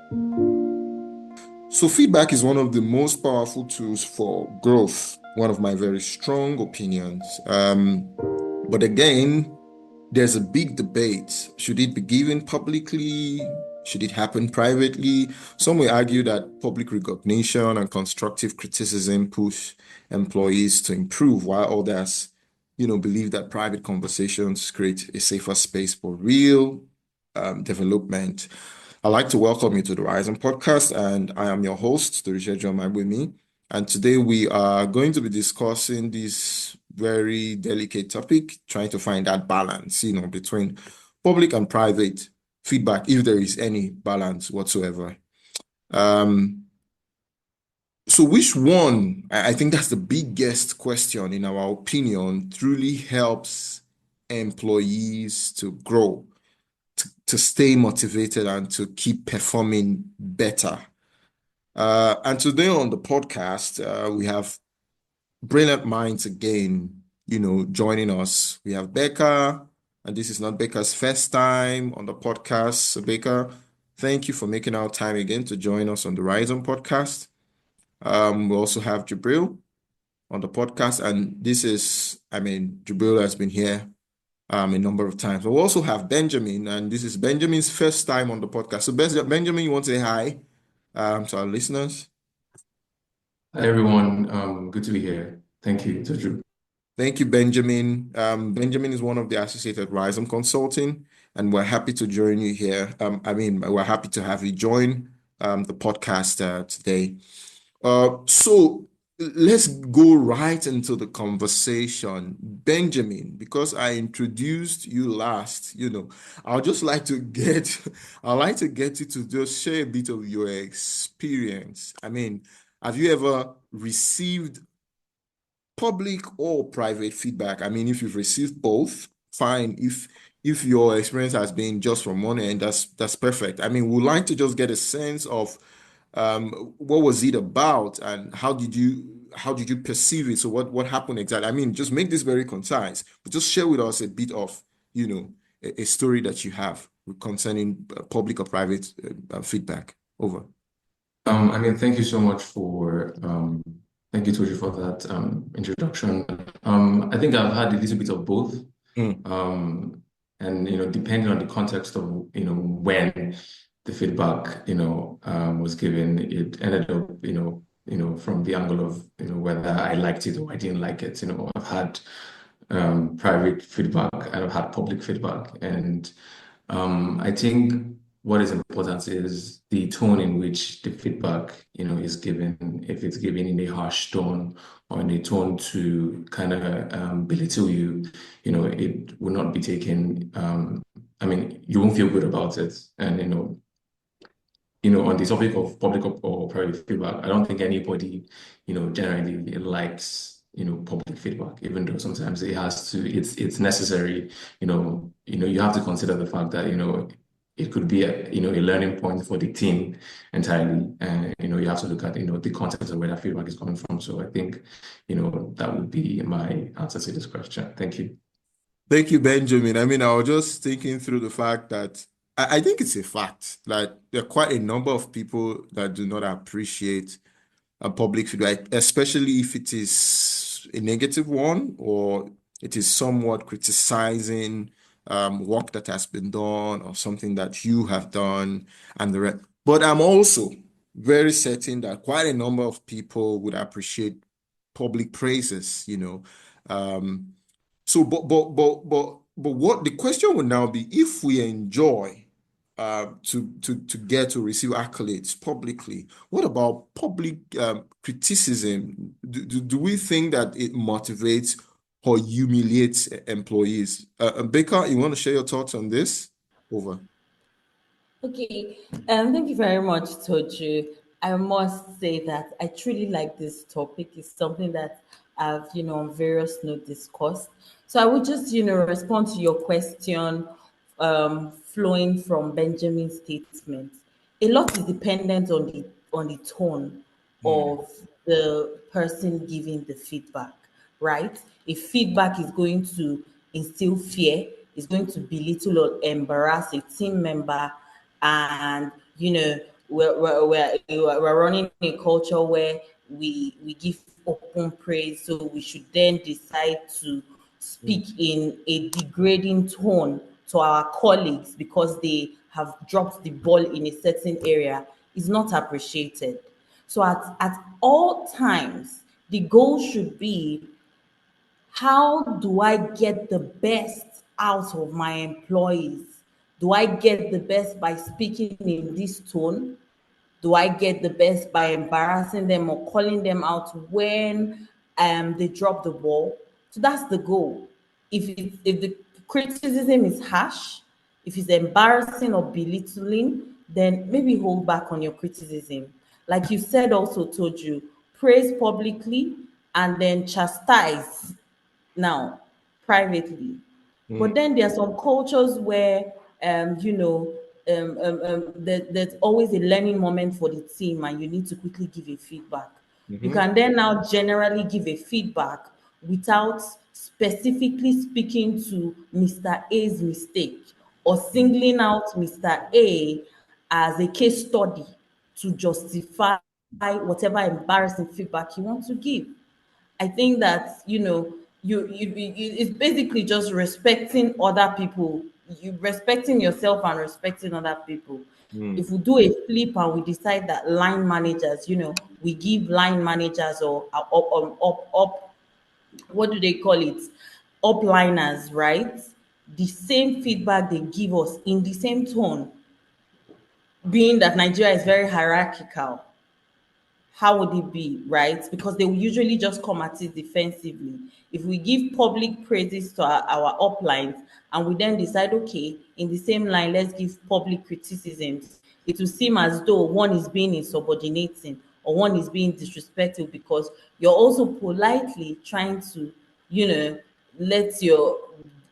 So feedback is one of the most powerful tools for growth, one of my very strong opinions. But again, there's a big debate. Should it be given publicly? Should it happen privately? Some will argue that public recognition and constructive criticism push employees to improve, while others, believe that private conversations create a safer space for real development. I'd like to welcome you to the Rhizome podcast, and I am your host, the Rhizome with me. And today we are going to be discussing this very delicate topic, trying to find that balance, between public and private feedback, if there is any balance whatsoever. So which one, I think that's the biggest question in our opinion, truly helps employees to grow, to stay motivated and to keep performing better. And today on the podcast, we have brilliant minds again, joining us. We have Becca, and this is not Becca's first time on the podcast. So Becca, thank you for making our time again to join us on the Rhizome podcast. We also have Jabril on the podcast, and Jabril has been here a number of times. We also have Benjamin, and this is Benjamin's first time on the podcast. So Benjamin, you want to say hi to our listeners? Hi everyone, good to be here. Thank you, Toju. Thank you, Benjamin. Benjamin is one of the associated Rhizome Consulting, and we're happy to join you here. We're happy to have you join the podcast today. So let's go right into the conversation. Benjamin, because I introduced you last, I'd just like to get, I'd like to get you to just share a bit of your experience. Have you ever received public or private feedback? If you've received both, fine. If your experience has been just from one end, that's perfect. We'd like to just get a sense of what was it about and how did you perceive it? So what happened exactly? Just make this very concise, but just share with us a bit of, a story that you have concerning public or private feedback. Over. Thank you so much thank you, Toju, for that introduction. I think I've had a little bit of both. Mm. And depending on the context of when the feedback was given, it ended up from the angle of whether I liked it or I didn't like it. I've had private feedback and I've had public feedback, and I think what is important is the tone in which the feedback is given. If it's given in a harsh tone or in a tone to kind of belittle you, it will not be taken. You won't feel good about it. And on the topic of public or private feedback, I don't think anybody, generally likes, public feedback, even though sometimes it's necessary. You have to consider the fact that, it could be a learning point for the team entirely. And, you have to look at, the context of where that feedback is coming from. So I think, that would be my answer to this question. Thank you. Thank you, Benjamin. I was just thinking through the fact that I think it's a fact that there are quite a number of people that do not appreciate a public feedback, especially if it is a negative one or it is somewhat criticizing work that has been done or something that you have done and the rest. But I'm also very certain that quite a number of people would appreciate public praises. Um, so, but what the question would now be, if we enjoy to get to receive accolades publicly, what about public criticism? Do we think that it motivates or humiliates employees? Baker, you want to share your thoughts on this? Over. Okay, thank you very much, Toju. I must say that I truly like this topic. It's something that I've, on various notes discussed. So I would just, respond to your question, flowing from Benjamin's statement. A lot is dependent on the tone Mm, of the person giving the feedback, right? If feedback is going to instill fear, is going to belittle or embarrass a team member, and we're running a culture where we give open praise, so we should then decide to speak in a degrading tone to our colleagues because they have dropped the ball in a certain area is not appreciated. So at all times, the goal should be, how do I get the best out of my employees? Do I get the best by speaking in this tone? Do I get the best by embarrassing them or calling them out when they drop the ball? So that's the goal. If the criticism is harsh, if it's embarrassing or belittling, then maybe hold back on your criticism. Like you said, also told you, praise publicly and then chastise now privately. Mm, But then there are some cultures where, there's always a learning moment for the team, and you need to quickly give a feedback. You mhm, can then now generally give a feedback without specifically speaking to Mr. A's mistake or mm, singling out Mr. A as a case study to justify whatever embarrassing feedback you want to give. I think that it's basically just respecting other people, you respecting yourself and respecting other people. mm, If we do a flip and we decide that line managers, we give line managers or up, what do they call it, upliners, right? The same feedback they give us in the same tone, being that Nigeria is very hierarchical, how would it be, right? Because they will usually just come at it defensively. If we give public praises to our uplines and we then decide, okay, in the same line, let's give public criticisms, it will seem as though one is being insubordinating or one is being disrespectful because you're also politely trying to, let your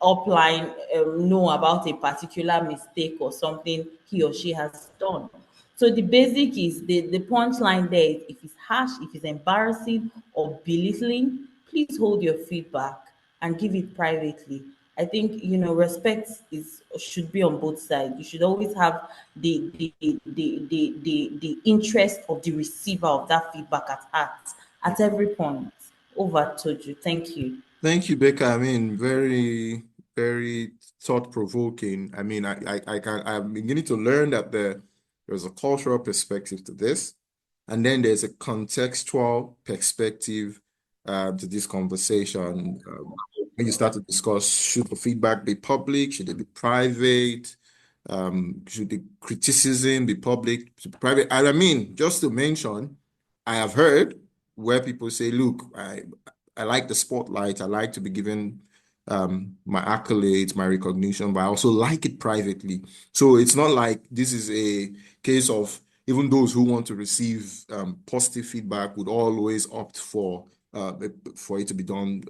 upline know about a particular mistake or something he or she has done. So the basic is the punchline there is, if it's harsh, if it's embarrassing or belittling, please hold your feedback and give it privately. I think respect is should be on both sides. You should always have the interest of the receiver of that feedback at heart mm. at every point. Over to you. Thank you. Thank you, Becca. I mean, very, very thought-provoking. I mean, I'm beginning to learn that there's a cultural perspective to this, and then there's a contextual perspective to this conversation. When you start to discuss, should the feedback be public? Should it be private? Should the criticism be public? Should it be private? And I mean, just to mention, I have heard where people say, look, I like the spotlight. I like to be given my accolades, my recognition, but I also like it privately. So it's not like this is a case of even those who want to receive positive feedback would always opt for it to be done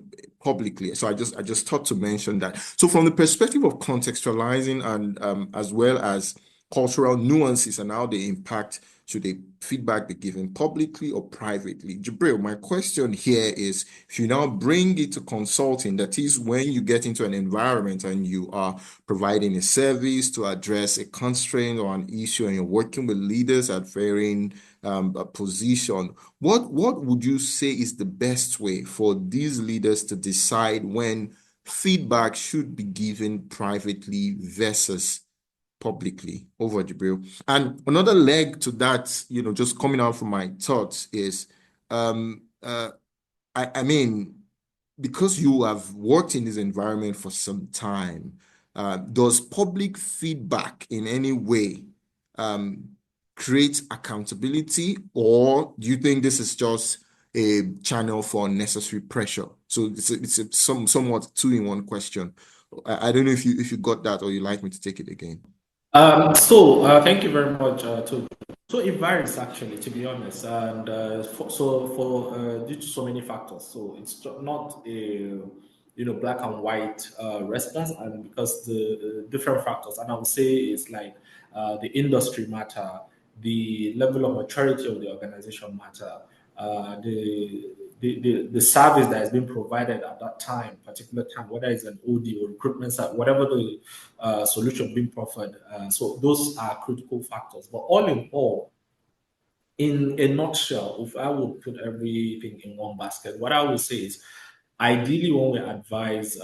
publicly. So I just thought to mention that. So from the perspective of contextualizing and as well as cultural nuances and how they impact, should the feedback be given publicly or privately? Jabril, my question here is, if you now bring it to consulting, that is when you get into an environment and you are providing a service to address a constraint or an issue and you're working with leaders at varying position, what would you say is the best way for these leaders to decide when feedback should be given privately versus publicly? Over, Jibril. And another leg to that, just coming out from my thoughts is, um, uh, I mean, because you have worked in this environment for some time, does public feedback in any way um, create accountability, or do you think this is just a channel for unnecessary pressure? So it's somewhat two-in-one question. I don't know if you got that or you like me to take it again. Thank you very much, to so it varies actually, to be honest, and for due to so many factors, so it's not a black and white response, and because the different factors, and I would say it's like the industry matter, the level of maturity of the organization matter, the service that has been provided at that time, particular time, whether it's an OD or recruitment side, whatever the solution being proffered. So those are critical factors. But all in all, in a nutshell, if I would put everything in one basket, what I would say is ideally when we advise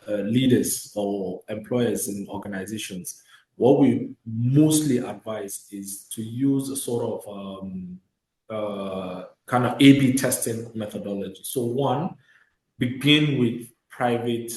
leaders or employers in organizations, what we mostly advise is to use a sort of kind of A/B testing methodology. So one, begin with private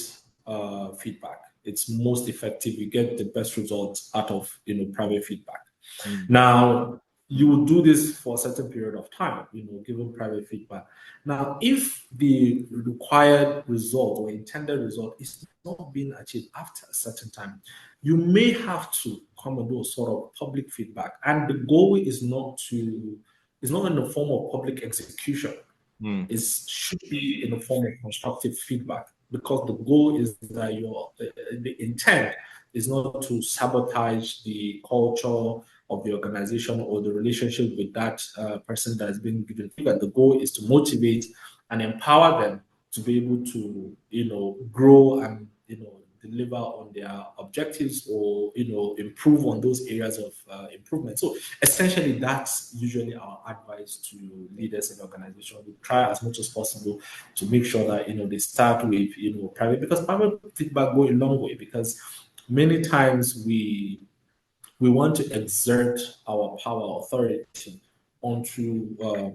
feedback. It's most effective. You get the best results out of private feedback. Mm. Now, you will do this for a certain period of time, given private feedback. Now, if the required result or intended result is not being achieved after a certain time, you may have to come and do a sort of public feedback. And the goal is not in the form of public execution. Mm. It should be in the form of constructive feedback, because the goal is that the intent is not to sabotage the culture of the organization or the relationship with that person that has been given feedback. The goal is to motivate and empower them to be able to grow and deliver on their objectives, or improve on those areas of improvement. So essentially, that's usually our advice to leaders in organizations. We try as much as possible to make sure that they start with private, because private feedback go a long way, because many times we want to exert our power, authority onto our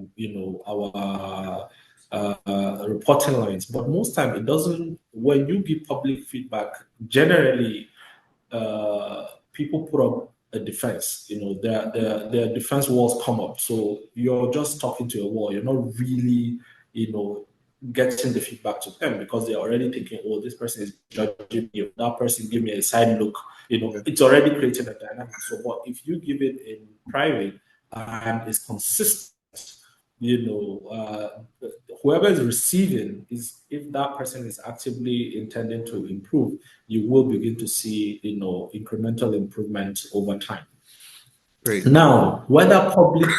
reporting lines, but most time it doesn't. When you give public feedback, generally people put up a defense. Their defense walls come up. So you're just talking to a wall. You're not really, getting the feedback to them, because they're already thinking, oh, this person is judging me. If that person give me a side look, Yeah. it's already creating a dynamic. So, but if you give it in private and it's consistent, whoever is receiving is, if that person is actively intending to improve, you will begin to see incremental improvement over time. Great. Now, whether public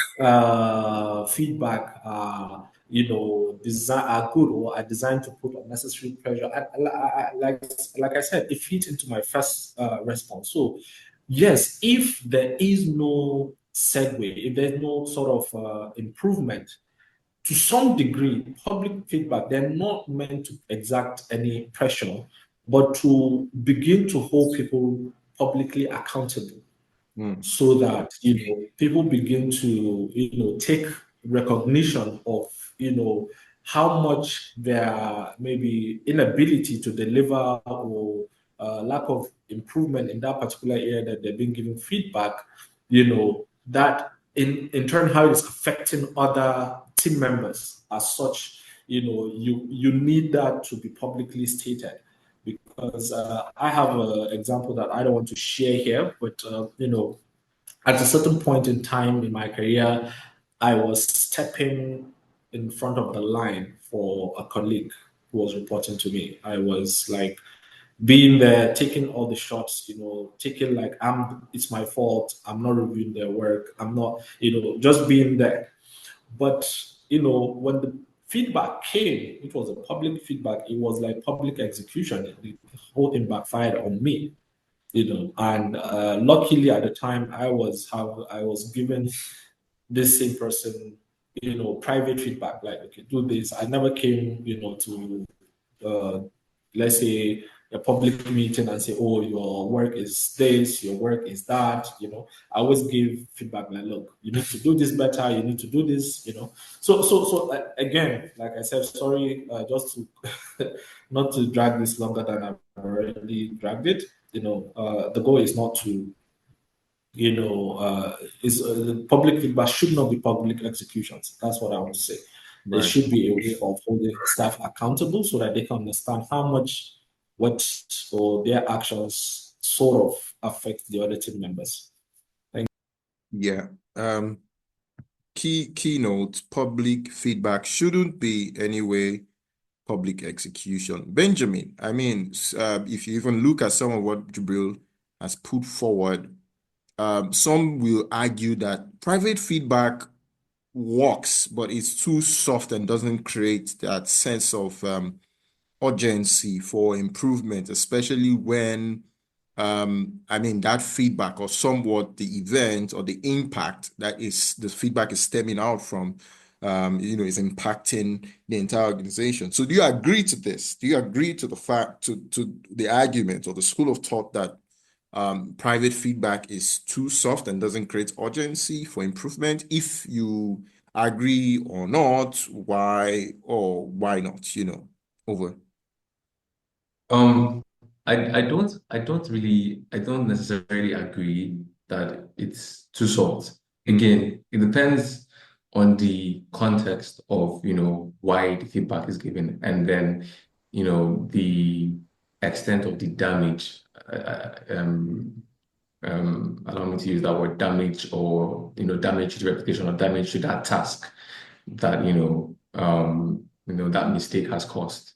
feedback are good or are designed to put unnecessary pressure, like I said, it fits into my first response. So yes, if there is no segue, if there's no sort of improvement, to some degree, public feedback, they're not meant to exact any pressure, but to begin to hold people publicly accountable, Mm. so that people begin to take recognition of how much their maybe inability to deliver, or lack of improvement in that particular area that they've been giving feedback, that in turn how it's affecting other team members as such. You need that to be publicly stated, because I have an example that I don't want to share here, but at a certain point in time in my career, I was stepping in front of the line for a colleague who was reporting to me. I was like being there, taking all the shots, taking like it's my fault. I'm not reviewing their work. I'm not, just being there. But when the feedback came, it was a public feedback. It was like public execution. The whole thing backfired on me. And luckily at the time I was given this same person private feedback, like, okay, do this. I never came to uh, let's say a public meeting and say, oh, your work is this, your work is that. I always give feedback like, look, you need to do this better, you need to do this. So again, like I said, sorry, just to not to drag this longer than I've already dragged it. The goal is not to public feedback should not be public executions. That's what I want to say. There Right. should be a way of holding staff accountable, so that they can understand how much what or their actions sort of affect the other team members. Yeah. Keynote, public feedback shouldn't be anyway public execution. Benjamin, I mean, if you even look at some of what Jubril has put forward, some will argue that private feedback works, but it's too soft and doesn't create that sense of urgency for improvement, especially when I mean, that feedback or somewhat the event or the impact that is the feedback is stemming out from, is impacting the entire organization. So do you agree to this? Do you agree to the fact, to the argument or the school of thought that private feedback is too soft and doesn't create urgency for improvement? If you agree or not, why or why not, over. Um, I don't necessarily agree that it's too soft. Again, it depends on the context of, why the feedback is given, and then, the extent of the damage. Allow me to use that word, damage, or, damage to the reputation or damage to that task that, that mistake has caused.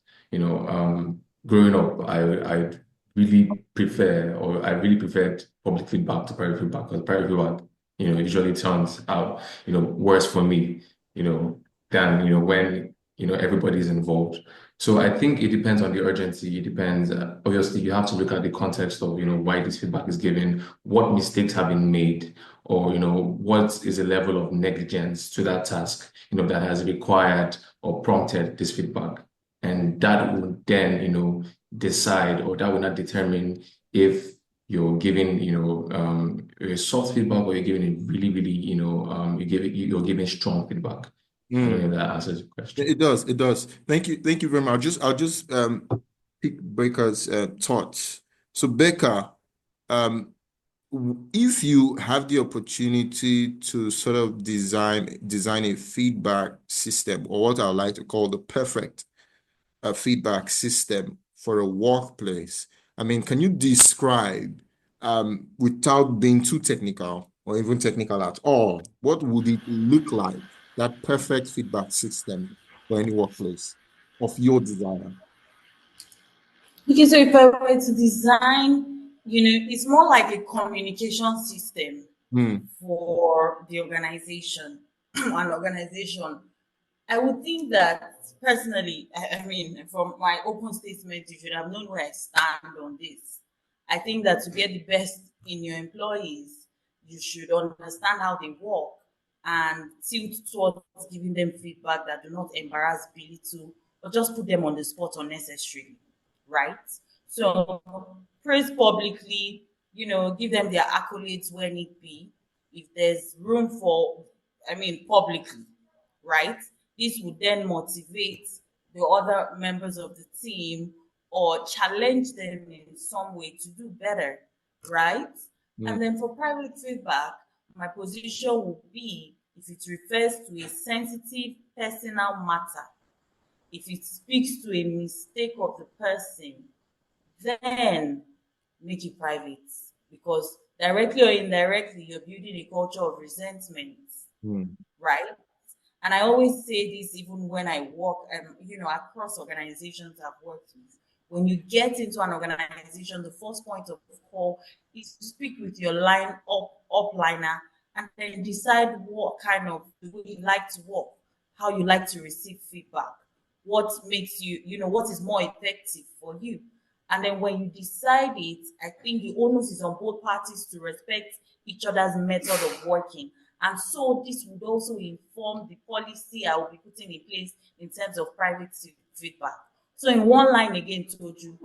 Growing up, I really prefer, or I really preferred public feedback to private feedback, because private feedback, usually turns out, worse for me, than, when, everybody's involved. So I think it depends on the urgency. It depends. Obviously, you have to look at the context of, why this feedback is given, what mistakes have been made, or, what is the level of negligence to that task, that has required or prompted this feedback. And that would then, decide, or that will not determine if you're giving, a soft feedback, or you're giving a really, really, you're giving strong feedback. I don't know if that answers the question. It does. It does. Thank you. Thank you very much. I'll just pick Becca's thoughts. So Becca, if you have the opportunity to sort of design a feedback system, or what I like to call the perfect feedback system for a workplace, I mean, can you describe, without being too technical or even technical at all, what would it look like, that perfect feedback system for any workplace of your desire? Okay, so if I were to design, it's more like a communication system Hmm. for the organization, an organization. I would think that personally, I mean, from my open statement, you should have known where I stand on this. I think that to get the best in your employees, you should understand how they work and tilt towards giving them feedback that do not embarrass, belittle, or just put them on the spot unnecessarily, right? So praise publicly, give them their accolades when it be. If there's room for, I mean, publicly, right? This would then motivate the other members of the team or challenge them in some way to do better, right? Hmm. And then for private feedback, my position will be if it refers to a sensitive personal matter, if it speaks to a mistake of the person, then make it private, because directly or indirectly, you're building a culture of resentment, Hmm. right? And I always say this even when I work, across organizations I've worked with. When you get into an organization, the first point of call is to speak with your upliner, and then decide what kind of the way you like to work, how you like to receive feedback, what makes you, what is more effective for you. And then when you decide it, I think the onus is on both parties to respect each other's method of working. And so this would also inform the policy I will be putting in place in terms of private feedback. So in one line again, told you,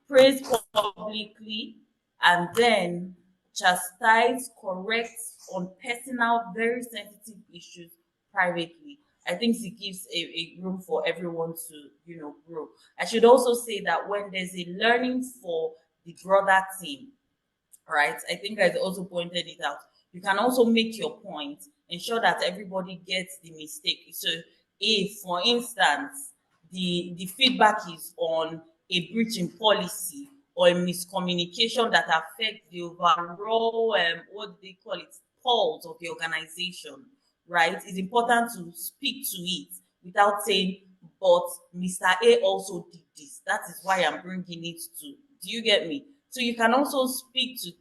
praise publicly, and then chastise, correct on personal, very sensitive issues privately. I think it gives a room for everyone to, grow. I should also say that when there's a learning for the broader team, right? I think I also pointed it out. You can also make your point, ensure that everybody gets the mistake. So if, for instance, the feedback is on a breach in policy or a miscommunication that affects the overall, what do they call it, pulse of the organization, right? It's important to speak to it without saying, but Mr. A also did this. That is why I'm bringing it to. Do you get me? So you can also speak to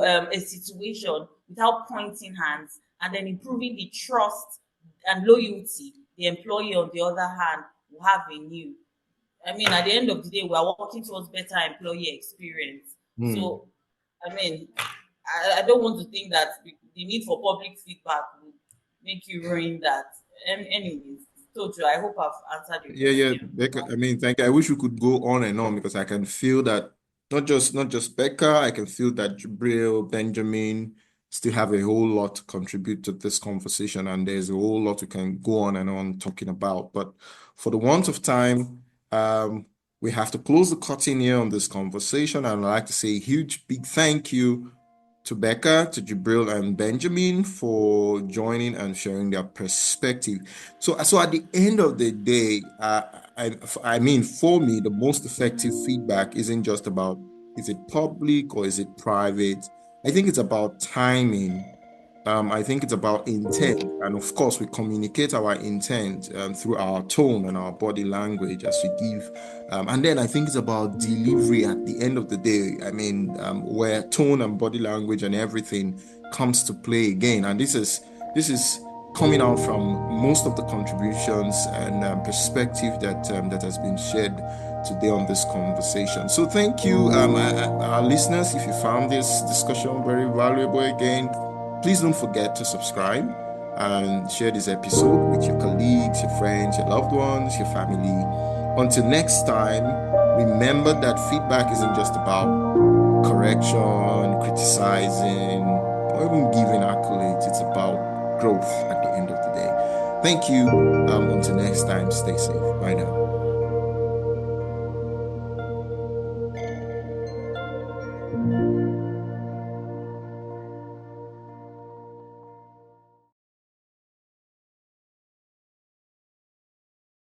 a situation without pointing hands, and then improving the trust and loyalty the employee on the other hand will have in you. I mean, at the end of the day, we are working towards better employee experience. Hmm. So, I mean, I don't want to think that the need for public feedback will make you ruin that. Anyways, told you, I hope I've answered your Yeah, yeah, question. Becca. I mean, thank you. I wish we could go on and on because I can feel that not just Becca, I can feel that Jabril, Benjamin still have a whole lot to contribute to this conversation, and there's a whole lot we can go on and on talking about. But for the want of time, we have to close the curtain here on this conversation. And I'd like to say a huge big thank you to Becca, to Jibril, and Benjamin for joining and sharing their perspective. So at the end of the day, I mean, for me, the most effective feedback isn't just about is it public or is it private. I think it's about timing. I think it's about intent. And of course, we communicate our intent through our tone and our body language as we give. And then I think it's about delivery at the end of the day. I mean, where tone and body language and everything comes to play again. And this is coming out from most of the contributions and perspective that has been shared today on this conversation. So thank you, our listeners. If you found this discussion very valuable again, please don't forget to subscribe and share this episode with your colleagues, your friends, your loved ones, your family. Until next time, remember that feedback isn't just about correction, criticizing, or even giving accolades. It's about growth at the end of the day. Thank you. Until next time, stay safe. Bye now.